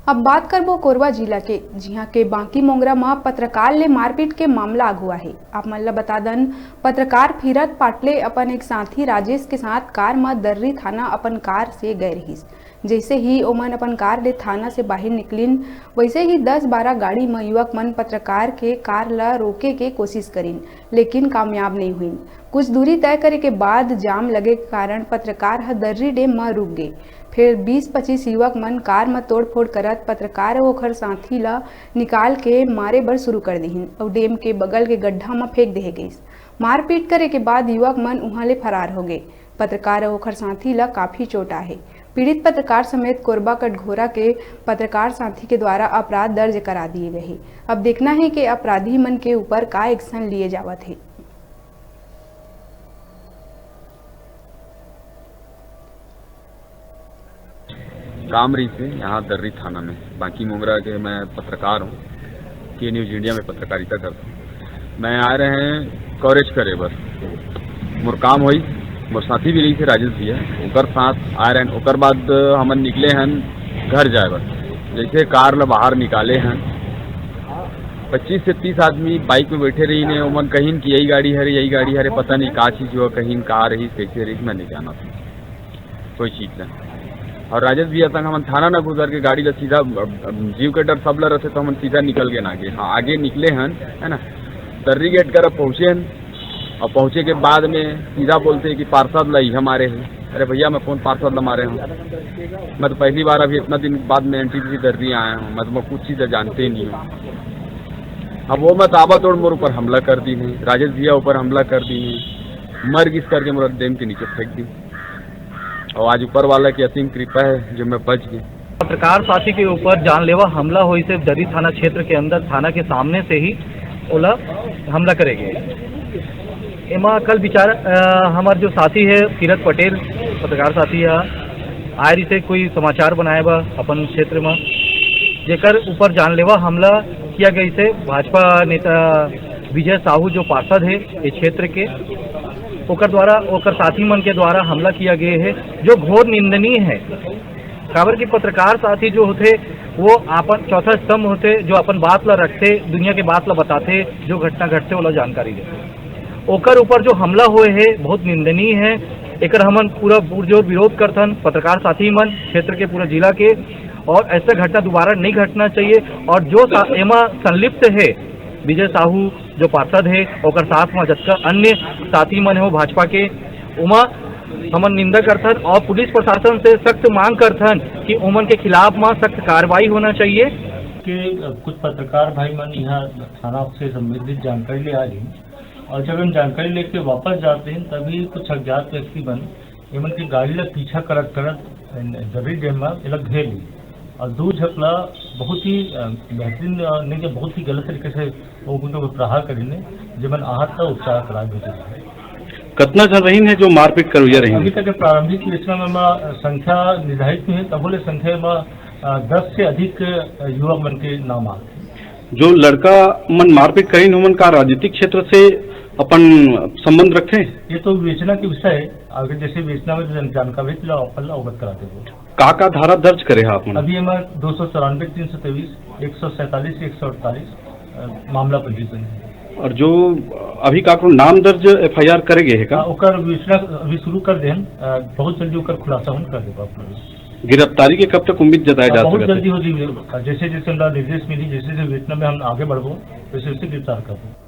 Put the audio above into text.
अब बात करबो कोरबा जिला के, जिहाँ के बांकी मोंगरा में पत्रकार ले मारपीट के मामला आगुआ है। आप मन ला बता दन, पत्रकार फिरत पाटले अपन एक साथी राजेश के साथ कार में दर्री थाना अपन कार से गए रहीस। जैसे ही ओमन अपन कार ले थाना से बाहर निकलिन, वैसे ही 10-12 गाड़ी में युवक मन पत्रकार के कार ला रोके के कोशिश करिन, लेकिन कामयाब नहीं हुई। कुछ दूरी तय करे के बाद जाम लगे के कारण पत्रकार ह दर्री डेम में रुक गए। फिर 20-25 युवक मन कार में तोड़फोड़ करत पत्रकार ओखर साथी ला निकाल के मारे बर शुरू कर दीहिन और डेम के बगल के गड्ढा में फेंक दे गई। मारपीट करे के बाद युवक मन उहाँ ले फरार हो गए। पत्रकार ओखर साथी ला काफी चोट आहे। पीड़ित पत्रकार समेत कोरबा कटघोरा के पत्रकार साथी के द्वारा अपराध दर्ज करा दिए गए। अब देखना है कि अपराधी मन के ऊपर का एक्शन लिए जावत है। काम रही थे यहाँ दर्री थाना में, बांकी मोंगरा के मैं पत्रकार हूँ, के न्यूज़ इंडिया में पत्रकारिता करता हूँ। मैं आ रहे हैं कवरेज करे बस मोर काम हुई, मोर साथी भी रही थे राजेश भैया, ओकर साथ आ रहे हैं। ओकर बाद हमन निकले हैं घर जाए बस। जैसे कार ला बाहर निकाले हैं, 25 से 30 आदमी बाइक में बैठे रही ने। ओमन कहीं कि यही गाड़ी हरे पता नहीं का चीज़ हुआ, कहीं का रही कैसे रही मैं नहीं जाना था कोई चीज़ नहीं। और राजेश भैया संग हम थाना न गुजर के गाड़ी ला सीधा जीव के डर सब ला रहते तो हम सीधा निकल गए आगे। हाँ आगे निकले हैं, है ना, दर्री गेट कर पहुँचे हैं। और पहुँचे के बाद में सीधा बोलते हैं कि पार्षद ला हमारे हैं। अरे भैया मैं कौन पार्षद ला मारे हूँ, मैं तो पहली बार अभी इतना दिन बाद में NTPC दर्री आया हूँ, मैं तो कुछ चीज़ें जानते ही नहीं हूँ। अब वो मैं ताबा तोड़ मोर ऊपर हमला कर दी है, राजेश भैया ऊपर हमला कर दी है, मर गिस करके मोर डेम के नीचे फेंक दी। और आज ऊपर वाला की असीम कृपा है जो मैं बच गई। पत्रकार साथी के ऊपर जानलेवा हमला हुई से दर्री थाना क्षेत्र के अंदर थाना के सामने से ही ओला हमला करेंगे। एमा कल बिचारा हमारे जो साथी है फिरत पटेल पत्रकार साथी है आए रही थे कोई समाचार बनाए बा अपन क्षेत्र में, जेकर ऊपर जानलेवा हमला किया गई से भाजपा नेता विजय साहू जो पार्षद है इस क्षेत्र के, ओकर द्वारा ओकर साथी मन के द्वारा हमला किया गया है, जो घोर निंदनीय है। काबर की पत्रकार साथी जो होते वो अपन चौथा स्तंभ होते, जो अपन बात ला रखते, दुनिया के बात ला बताते, जो घटना घटते वाला जानकारी देते। ओकर ऊपर जो हमला हुए है बहुत निंदनीय है। एकर हमन पूरा पुरजोर विरोध करथन पत्रकार साथी मन क्षेत्र के पूरा जिला के, और ऐसा घटना दोबारा नहीं घटना चाहिए। और जो एमा संलिप्त है विजय साहू जो पार्षद है और साथ में जतका अन्य साथी मन है वो भाजपा के, उमा हमन निंदा करथन और पुलिस प्रशासन से सख्त मांग करथन कि उमन के खिलाफ में सख्त कार्रवाई होना चाहिए। कि कुछ पत्रकार भाई मन यहाँ थाना से संबंधित जानकारी ले आ रही, और जब हम जानकारी लेके वापस जाते हैं तभी कुछ अज्ञात व्यक्ति बन एमन की गाड़ी ला पीछा करत दर्री डेम में अलग घेर ली और दो झपला बहुत ही बेहतरीन नहीं कि बहुत ही गलत तरीके से उनको प्रहार करीने जब आहत का उपचार करा देते। कितना जन रही है जो मारपीट कर रही? अभी तक प्रारंभिक विवेचना में संख्या निर्धारित नहीं है, तब संख्या में 10 से अधिक युवक मन के नाम आते। जो लड़का मन मारपीट करी उमन का राजनीतिक क्षेत्र से अपन संबंध रखे? ये तो विवेचना के विषय है, आगे जैसे विवेचना में जानकारी अवगत कराते हैं। का धारा दर्ज करे आप? अभी हमारे 294, 323, 147, 148 मामला पंजीकरण है। और जो अभी का नाम दर्ज FIR करेंगे है का? ओकर विवेचना अभी शुरू कर दे, बहुत जल्दी ओकर खुलासा हम कर देगा। गिरफ्तारी के कब तक उम्मीद जताया जा सकता है? बहुत जल्दी हो जाएगी, जैसे जैसे निर्देश मिली, जैसे जैसे विवेचना में हम आगे बढ़ो वैसे वैसे गिरफ्तार करो।